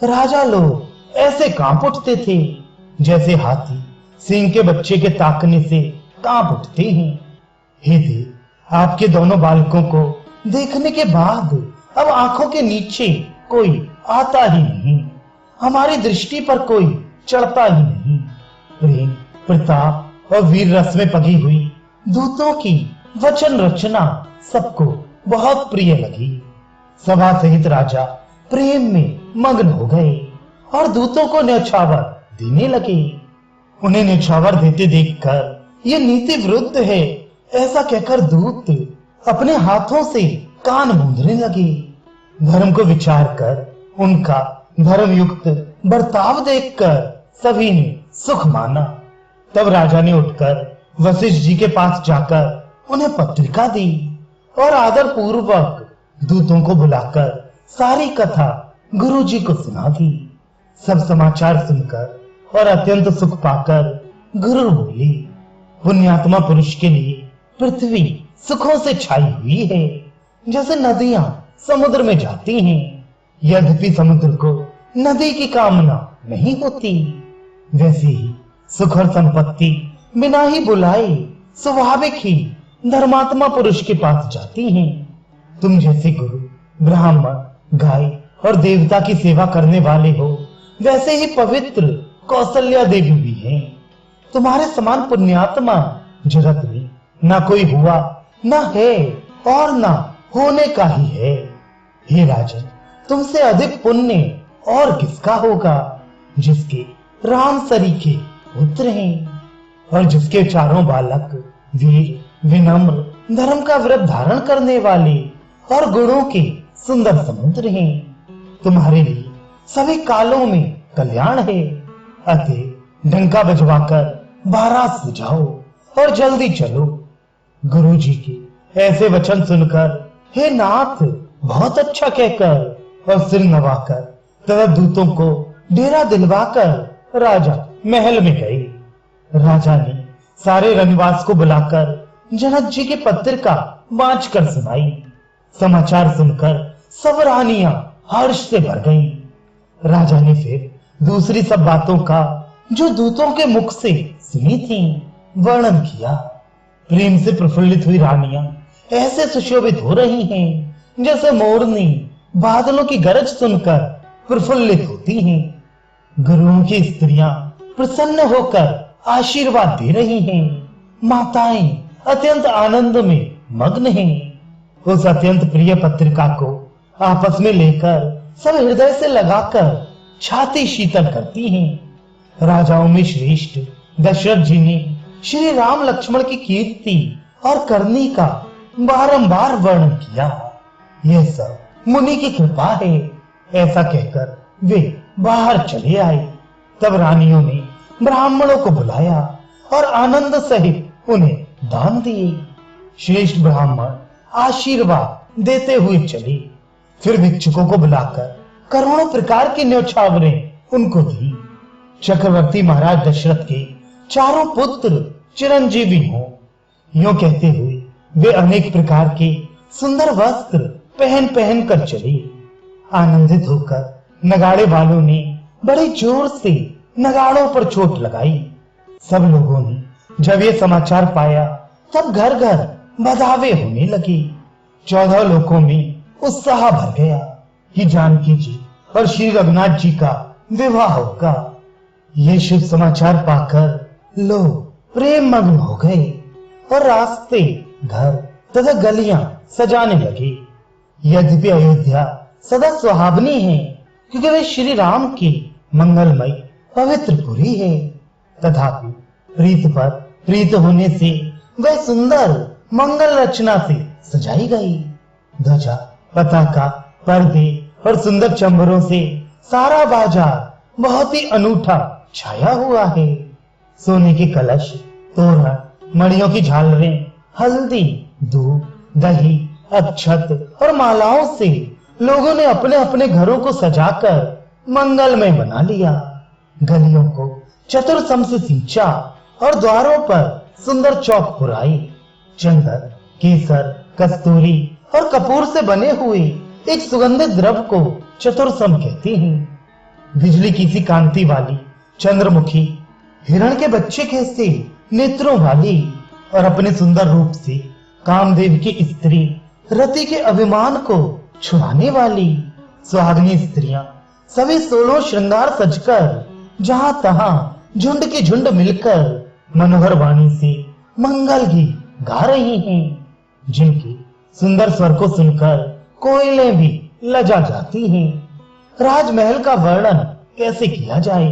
राजा लोग ऐसे कांप उठते थे जैसे हाथी सिंह के बच्चे के ताकने से कांप उठते हैं। हे देव, आपके दोनों बालकों को देखने के बाद अब आंखों के नीचे कोई आता ही नहीं, हमारी दृष्टि पर कोई चढ़ता ही नहीं। प्रेम, प्रताप और वीर रस में पगी हुई दूतों की वचन रचना सबको बहुत प्रिय लगी। सभा सहित राजा प्रेम में मग्न हो गए और दूतों को न्यौछावर देने लगे। उन्हें न्यौछावर देते देखकर ये नीति विरुद्ध है ऐसा कहकर दूत अपने हाथों से कान मूंदने लगे। धर्म को विचार कर उनका धर्म युक्त बर्ताव देखकर सभी ने सुख माना। तब राजा ने उठकर वशिष्ठ जी के पास जाकर उन्हें पत्रिका दी और आदर पूर्वक दूतों को बुलाकर सारी कथा गुरु जी को सुना दी। सब समाचार सुनकर और अत्यंत सुख पाकर गुरु बोले, पुण्यात्मा पुरुष के लिए पृथ्वी सुखों से छाई हुई है, जैसे नदियां समुद्र में जाती हैं। यद्यपि समुद्र को नदी की कामना नहीं होती, वैसे ही सुख और संपत्ति बिना ही बुलाए स्वाभाविक ही धर्मात्मा पुरुष के पास जाती हैं। तुम जैसे गुरु, ब्राह्मण, गाय और देवता की सेवा करने वाले हो, वैसे ही पवित्र कौशल्या देवी भी हैं। तुम्हारे समान पुण्यात्मा जगत में ना कोई हुआ, ना है और ना होने का ही है। हे राजन, तुमसे अधिक पुण्य और किसका होगा, जिसके राम सरीखे पुत्र हैं और जिसके चारों बालक वीर, विनम्र, धर्म का व्रत धारण करने वाले और गुणों के सुंदर समुद्र हैं। तुम्हारे लिए सभी कालों में कल्याण है। अतः डंका बजवाकर बारात सजाओ और जल्दी चलो। गुरु जी के ऐसे वचन सुनकर हे नाथ बहुत अच्छा कहकर और सिर नवाकर तथा दूतों को डेरा दिलवाकर राजा महल में गए। राजा ने सारे रनिवास को बुलाकर जनक जी के पत्र का वांच कर सुनाई। समाचार सुनकर सब रानियां हर्ष से भर गईं। राजा ने फिर दूसरी सब बातों का जो दूतों के मुख से सुनी थी वर्णन किया। प्रेम से प्रफुल्लित हुई रानियां ऐसे सुशोभित हो रही हैं जैसे मोरनी बादलों की गरज सुनकर प्रफुल्लित होती हैं। गुरुओं की स्त्रियां प्रसन्न होकर आशीर्वाद दे रही हैं। माताएं अत्यंत आनंद में मग्न हैं। उस अत्यंत प्रिय पत्रिका को आपस में लेकर सब हृदय से लगाकर छाती शीतल करती हैं। राजाओं में श्रेष्ठ दशरथ जी ने श्री राम लक्ष्मण की कीर्ति और करनी का बारंबार वर्णन किया। यह सब मुनि की कृपा है, ऐसा कहकर वे बाहर चले आए। तब रानियों ने ब्राह्मणों को बुलाया और आनंद सहित उन्हें दान दिए। श्रेष्ठ ब्राह्मण आशीर्वाद देते हुए चले। फिर भिक्षुकों को बुलाकर करोड़ों प्रकार की न्यौछावरें उनको दी। चक्रवर्ती महाराज दशरथ के चारों पुत्र चिरंजीवी हों, यूं कहते हुए वे अनेक प्रकार के सुंदर वस्त्र पहन पहन कर चले। आनंदित होकर नगाड़े वालों ने बड़े जोर से नगाड़ों पर चोट लगाई। सब लोगों ने जब ये समाचार पाया तब घर घर बधावे होने लगी। 14 लोकों में उत्साह भर गया कि जानकी जी और श्री रघुनाथ जी का विवाह होगा। ये शुभ समाचार पाकर लोग प्रेम मग्न हो गए और रास्ते, घर तथा गलियां सजाने लगे। यद्यपि अयोध्या सदा सुहावनी है क्योंकि वे श्री राम की मंगलमय पवित्र पुरी है, तथापि प्रीत पर प्रीत होने से वह सुंदर मंगल रचना से सजाई गई। ध्वजा, पताका, पर्दे और सुंदर चंबरों से सारा बाजार बहुत ही अनूठा छाया हुआ है। सोने के कलश, तोरण, मणियों की झालरें, हल्दी, दूध, दही, अक्षत और मालाओं से लोगों ने अपने अपने घरों को सजाकर मंगलमय बना लिया। गलियों को चतुर्सम से सींचा और द्वारों पर सुंदर चौक पुराई। चंदन, केसर, कस्तूरी और कपूर से बने हुए एक सुगंधित द्रव को चतुर्सम कहते हैं। बिजली की सी कांति वाली चंद्रमुखी, हिरण के बच्चे कैसे नेत्रों वाली और अपने सुंदर रूप से कामदेव की स्त्री रति के अभिमान को छुड़ाने वाली सुहागिनी स्त्रियां सभी 16 श्रृंगार सजकर जहां तहां झुंड की झुंड मिलकर मनोहर वाणी से मंगल गीत गा रही हैं, जिनके सुंदर स्वर को सुनकर कोयलें भी लजा जाती हैं। राजमहल का वर्णन कैसे किया जाए,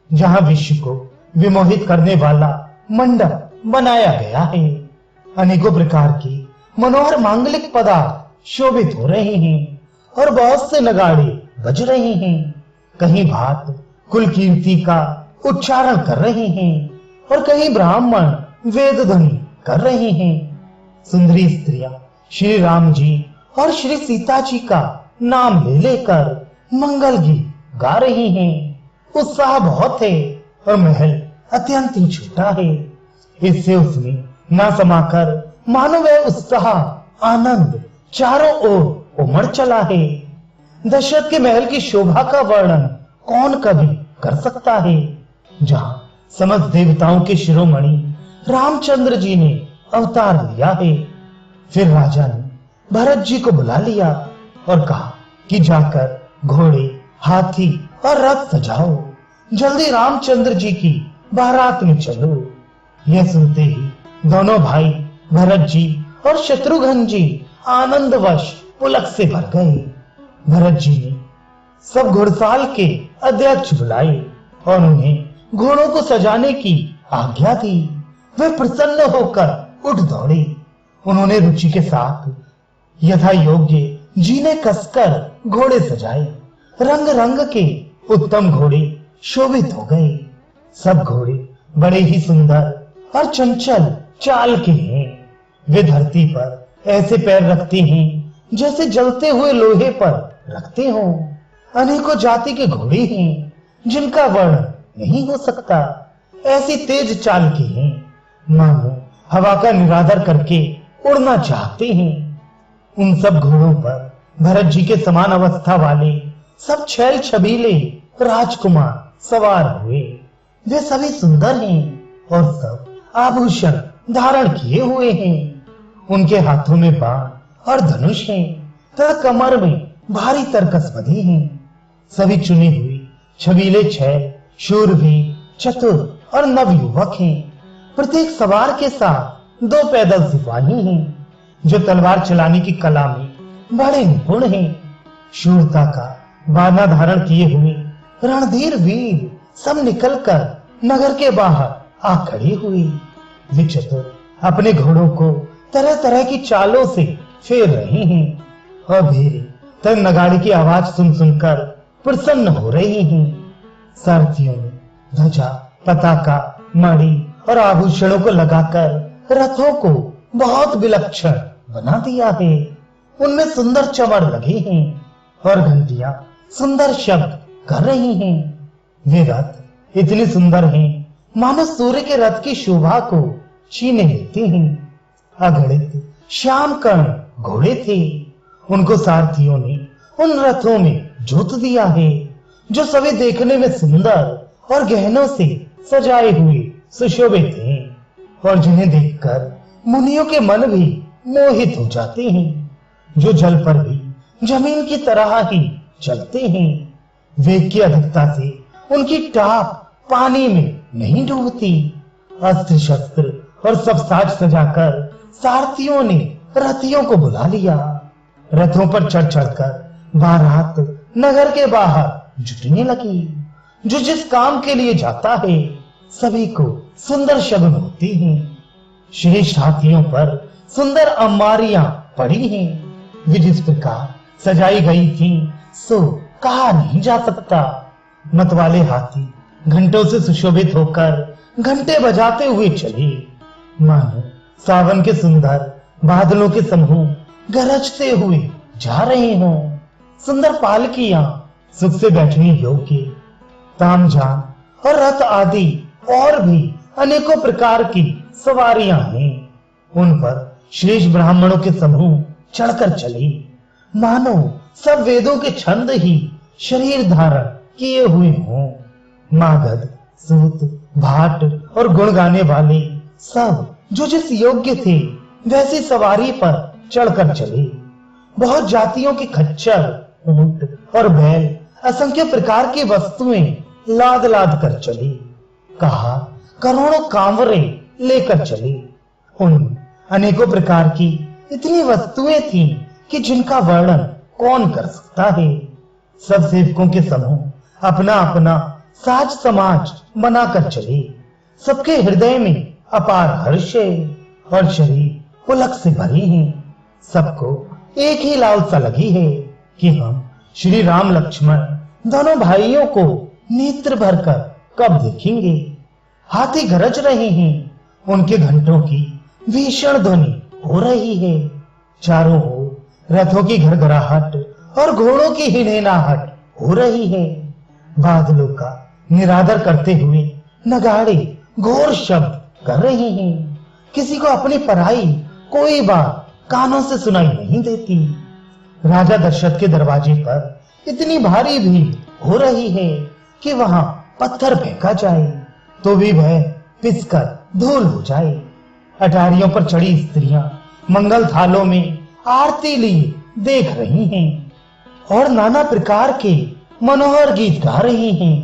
जहां विश्व को विमोहित करने वाला मंडप बनाया गया है। अनेकों प्रकार के मनोहर मांगलिक पदार्थ शोभित हो रहे हैं और बहुत से नगाड़े बज रहे हैं। कहीं भात कुल कीर्ति का उच्चारण कर रहे हैं और कहीं ब्राह्मण वेद ध्वनि कर रहे हैं। सुंदरी स्त्रियां श्री राम जी और श्री सीता जी का नाम ले लेकर मंगल गीत गा रही हैं। उत्साह बहुत है और महल अत्यंत ही छोटा है, इससे उसमें न समाकर मानो वह उत्साह आनंद चारों ओर उमड़ चला है। दशरथ के महल की शोभा का वर्णन कौन कभी कर सकता है, जहां समस्त देवताओं के शिरोमणि रामचंद्र जी ने अवतार लिया है। फिर राजा ने भरत जी को बुला लिया और कहा कि जाकर घोड़े, हाथी और रथ सजाओ, जल्दी रामचंद्र जी की बारात में चलो। यह सुनते ही दोनों भाई भरत जी और शत्रुघ्न जी आनंदवश पुलक से भर गए। भरत जी ने सब घुड़साल के अध्यक्ष बुलाए और उन्हें घोड़ों को सजाने की आज्ञा दी। वे प्रसन्न होकर उठ दौड़े। उन्होंने रुचि के साथ यथा योग्य जीने कसकर घोड़े सजाए। रंग रंग के उत्तम घोड़े शोभित हो गए। सब घोड़े बड़े ही सुंदर और चंचल चाल के हैं। वे धरती पर ऐसे पैर रखते हैं जैसे जलते हुए लोहे पर रखते हो। अनेकों जाति के घोड़े हैं जिनका वर्णन नहीं हो सकता। ऐसी तेज चाल के हैं मानो हवा का निरादर करके उड़ना चाहते हैं। उन सब घोड़ों पर भरत जी के समान अवस्था वाले सब छैल छबीले राजकुमार सवार हुए। वे सभी सुंदर हैं और सब आभूषण धारण किए हुए हैं। उनके हाथों में बाण और धनुष हैं तथा कमर में भारी तरकस बंधी हैं। सभी चुने हुए छबीले छैल शूरवीर चतुर और नवयुवक हैं। प्रत्येक सवार के साथ 2 पैदल सिपाही हैं जो तलवार चलाने की कला में बड़े निपुण हैं। शूरता का बाना धारण किए हुए रणधीर वीर सब निकलकर नगर के बाहर आ खड़े हुए। वे चतुर अपने घोड़ों को तरह तरह की चालों से फेर रहे हैं और भेरे तब नगाड़े की आवाज सुन सुनकर प्रसन्न हो रहे हैं। सारथियों ने ध्वजा पताका मणि और आभूषणों को लगाकर रथों को बहुत विलक्षण बना दिया है। उनमें सुंदर चमर लगे हैं और घंटियां सुंदर शब्द कर रही हैं। वे रथ इतने सुंदर हैं मानो सूर्य के रथ की शोभा को छीने लेते हैं। अगणित श्याम कर्ण घोड़े थे। उनको सारथियों ने उन रथों में जोत दिया है जो सभी देखने में सुंदर और गहनों से सजाए हुए सुशोभित हैं और जिन्हें देखकर मुनियों के मन भी मोहित हो जाते हैं, जो जल पर भी जमीन की तरह ही चलते हैं। वेग की अधिकता से उनकी टाप पानी में नहीं डूबती। अस्त्र शस्त्र और सब साज सजाकर सारथियों ने रथियों को बुला लिया। रथों पर चढ़ चढ़कर बारात नगर के बाहर जुटने लगी। जो जिस काम के लिए जाता है सभी को सुंदर शगुन होती हैं। श्रेष्ठ हाथियों पर सुंदर अम्बारियां पड़ी हैं। वे जिस प्रकार सजाई गई थी सो कहा नहीं जा सकता। मतवाले हाथी घंटों से सुशोभित होकर घंटे बजाते हुए चले मानो सावन के सुंदर बादलों के समूह गरजते हुए जा रहे हों। सुंदर पालकियां सुख से बैठने योग्य तामझाम और रथ आदि और भी अनेकों प्रकार की सवारियां हैं। उन पर श्रेष्ठ ब्राह्मणों के समूह चढ़कर चले मानो सब वेदों के छंद ही शरीर धारण किए हुए हों। मागध सूत भाट और गुण गाने वाले सब जो जिस योग्य थे वैसी सवारी पर चढ़कर चले। बहुत जातियों के खच्चर ऊंट और बैल असंख्य प्रकार की वस्तुएं लाद लाद कर चली। कहा करोड़ों कांवरे लेकर चले। उन अनेकों प्रकार की इतनी वस्तुएं थी कि जिनका वर्णन कौन कर सकता है। सब सेवकों के समूह अपना अपना साज समाज बनाकर चले। सबके हृदय में अपार हर्ष है और शरीर पुलक से भरे हैं। सबको एक ही लालसा लगी है कि हम श्री राम लक्ष्मण दोनों भाइयों को नेत्र भरकर कब देखेंगे। हाथी गरज रहे हैं। उनके घंटों की भीषण ध्वनि हो रही है। चारों ओर रथों की घरघराहट और घोड़ों की हिनहिनाहट हो रही है। बादलों का निरादर करते हुए नगाड़े घोर शब्द कर रहे हैं। किसी को अपनी पढ़ाई कोई बात कानों से सुनाई नहीं देती। राजा दशरथ के दरवाजे पर इतनी भारी भीड़ हो रही है कि वहां पत्थर फेंका जाए तो भी वह पिसकर धूल हो जाए। अटारियों पर चढ़ी स्त्रियां मंगल थालों में आरती लिए देख रही हैं और नाना प्रकार के मनोहर गीत गा रही हैं।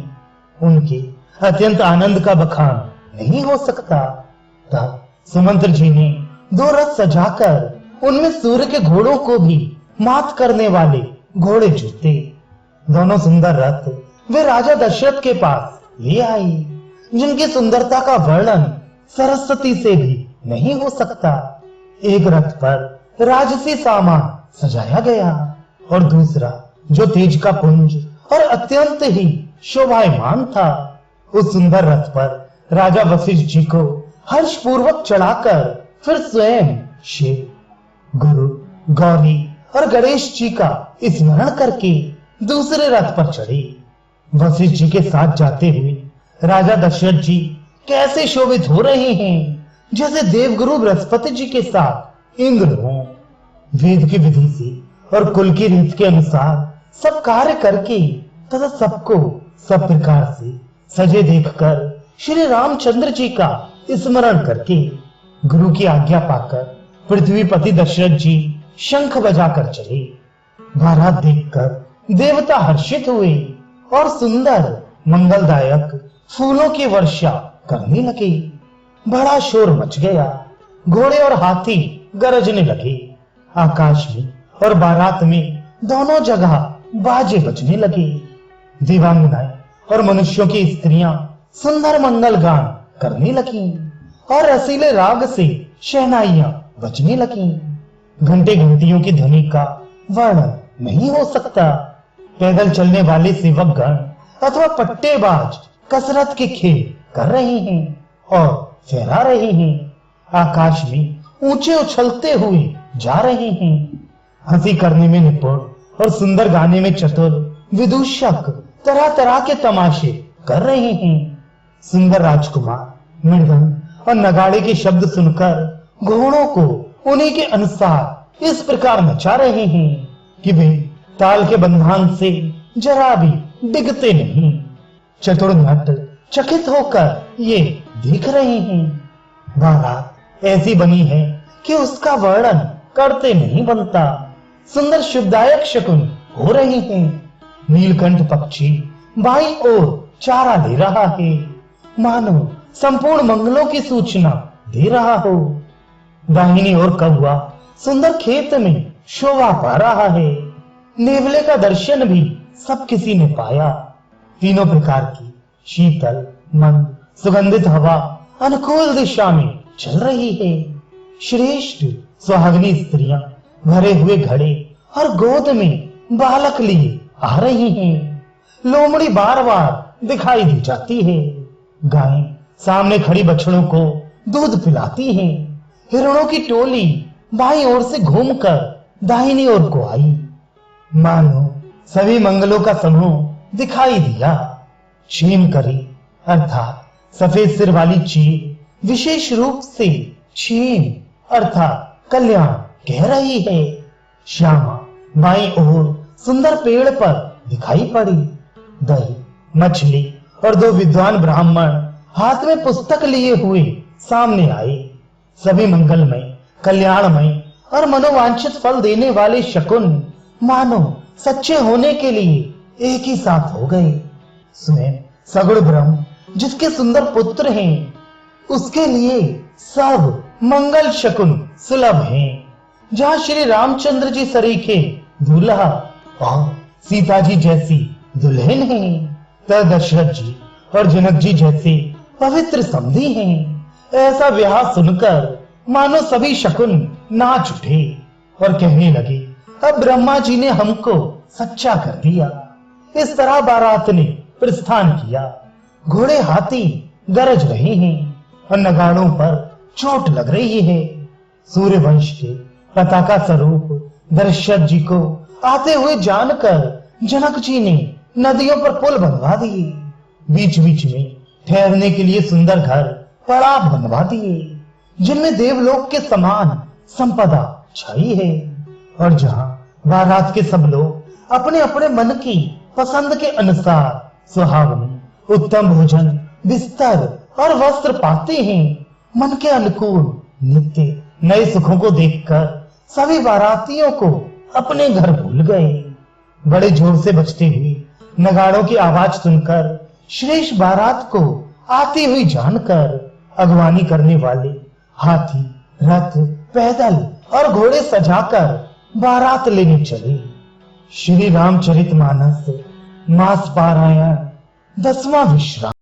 उनके अत्यंत आनंद का बखान नहीं हो सकता। तब सुमंत्र जी ने 2 रथ सजाकर उनमें सूर्य के घोड़ों को भी मात करने वाले घोड़े जुटे। दोनों सुंदर रथ वे राजा दशरथ के पास ले आई, जिनकी सुंदरता का वर्णन सरस्वती से भी नहीं हो सकता। एक रथ पर राजसी सामान सजाया गया और दूसरा जो तेज का पुंज और अत्यंत ही शोभायमान था। उस सुंदर रथ पर राजा वशिष्ठ जी को हर्ष पूर्वक चढ़ाकर फिर स्वयं शिव गुरु गौरी और गणेश जी का स्मरण करके दूसरे रथ पर चढ़े। वशिष्ठ जी के साथ जाते हुए राजा दशरथ जी कैसे शोभित हो रहे हैं, जैसे देवगुरु बृहस्पति जी के साथ इंद्र हों। वेद की विधि से और कुल की रीत के अनुसार सब कार्य करके तथा सबको सब प्रकार से सजे देखकर श्री रामचंद्र जी का स्मरण करके गुरु की आज्ञा पाकर पृथ्वीपति दशरथ जी शंख बजाकर चले। बारात देखकर देवता हर्षित हुए और सुंदर मंगलदायक फूलों की वर्षा करने लगे। बड़ा शोर मच गया, घोड़े और हाथी गरजने लगे। आकाश में और बारात में दोनों जगह बाजे बजने लगे। दिव्यांगनाएं और मनुष्यों की स्त्रियां सुंदर मंगल गान करने लगी और रसीले राग से शहनाइयां बजने लगी। घंटे घंटियों की ध्वनि का वर्णन नहीं हो सकता। पैदल चलने वाले सेवक गण अथवा पट्टेबाज कसरत के खेल कर रहे हैं और फहरा रहे हैं। आकाश में ऊंचे उछलते हुए जा रहे हैं। हंसी करने में निपुण और सुंदर गाने में चतुर विदूषक तरह तरह के तमाशे कर रहे हैं। सुंदर राजकुमार मृदंग और नगाड़े के शब्द सुनकर घोड़ों को उन्हीं के अनुसार इस प्रकार नचा रहे हैं कि वे ताल के बंधन से जरा भी डिगते नहीं। चतुर नट चकित होकर ये देख रहे हैं। बारात ऐसी बनी है कि उसका वर्णन करते नहीं बनता। सुंदर शुभदायक शकुन हो रहे हैं। नीलकंठ पक्षी बाईं ओर चारा दे रहा है, मानो संपूर्ण मंगलों की सूचना दे रहा हो। दाहिनी ओर कौवा सुंदर खेत में शोभा पा रहा है। नेवले का दर्शन भी सब किसी ने पाया। तीनों प्रकार की शीतल मंद सुगंधित हवा अनुकूल दिशा में चल रही है। श्रेष्ठ सुहागनी स्त्रियां भरे हुए घड़े और गोद में बालक लिए आ रही हैं। लोमड़ी बार बार दिखाई दी जाती है। गायें सामने खड़ी बछड़ों को दूध पिलाती हैं। हिरणों की टोली बाईं ओर से घूमकर दाहिनी ओर को आई। मानो सभी मंगलों का समूह दिखाई दिया। छीम करी अर्थात सफेद सिर वाली चील विशेष रूप से छीम अर्थात कल्याण कह रही है। श्यामा बाईं ओर सुंदर पेड़ पर दिखाई पड़ी। दही मछली और दो विद्वान ब्राह्मण हाथ में पुस्तक लिए हुए सामने आए। सभी मंगलमय कल्याणमय और मनोवांछित फल देने वाले शकुन मानो सच्चे होने के लिए एक ही साथ हो गए। स्वयं सगुण ब्रह्म जिसके सुंदर पुत्र हैं, उसके लिए सब मंगल शकुन सुलभ हैं। जहाँ श्री रामचंद्र जी सरीखे दूल्हा और सीता जी जैसी दुल्हन हैं, तब दशरथ जी और जनक जी जैसे पवित्र समधी हैं। ऐसा ब्याह सुनकर मानो सभी शकुन नाच उठे और कहने लगे, अब ब्रह्मा जी ने हमको सच्चा कर दिया। इस तरह बारात ने प्रस्थान किया। घोड़े हाथी गरज रहे हैं और नगाड़ों पर चोट लग रही है। सूर्य वंश के पताका स्वरूप दशरथ जी को आते हुए जानकर जनक जी ने नदियों पर पुल बनवा दिए। बीच बीच में ठहरने के लिए सुंदर घर पड़ाव बनवा दिए, जिनमें देवलोक के समान संपदा छाई है। और जहाँ बारात के सब लोग अपने अपने मन की पसंद के अनुसार सुहावनी उत्तम भोजन बिस्तर और वस्त्र पाते हैं, मन के अनुकूल नित्य नए सुखों को देखकर सभी बारातियों को अपने घर भूल गए। बड़े जोर से बजते हुए नगाड़ों की आवाज सुनकर श्रेष्ठ बारात को आती हुई जानकर अगवानी करने वाले हाथी रथ पैदल और घोड़े सजाकर बारात लेने चले। श्री रामचरितमानस मास पारायण 10वां विश्राम।